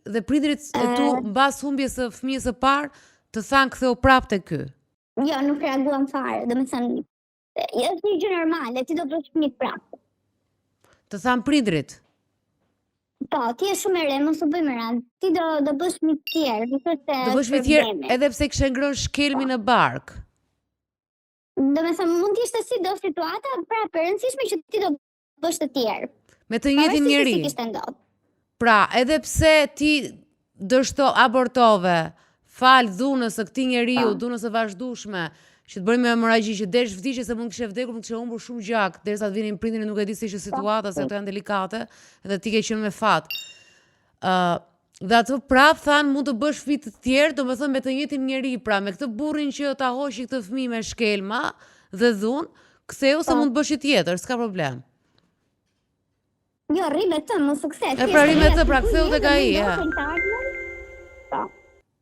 dhe prindrit e tu mbas humbjes së fëmijës së parë të thanë ktheu prapë te ky. Jo, nuk reaguam fare, domethënë është një gjë normale, ti do bësh fëmijë prapë. Të thanë prindrit. Po, ti je shumë e re, mos u bëj më radh. Ti do bësh fëmijë të tjerë, do bësh fëmijë të tjerë edhe pse kishe ngrënë shkelmin në bark. Domethënë mund të ishte sido situata, pra e rëndësishme që ti do bësh të tjerë. Me të njëjtin njeri. Si kishte ndodhur. Pra, edhe pse ti abortove, fal dhunës së këtij njeriu, dhunës së vazhdueshme, që të bëri me hemoragji, që desh vdiqje se mund kishe vdekur, mund kishe humbur shumë gjak, derisa të vinin prindërit, nuk e di si ishte situata, se ato janë delikate, edhe ti ke qenë me fat. Dhe ato prap thanë mund të bësh fëmijë të tjerë, domethënë me të njëjtin njeri, pra me këtë burrin që ta hoqi këtë fëmijë me shkelma dhe dhunë, ktheu se mund të bësh i tjetër, s'ka problem. Jo, rri me të, mos u kthe. E pra rri me të, pra ktheu tek ai.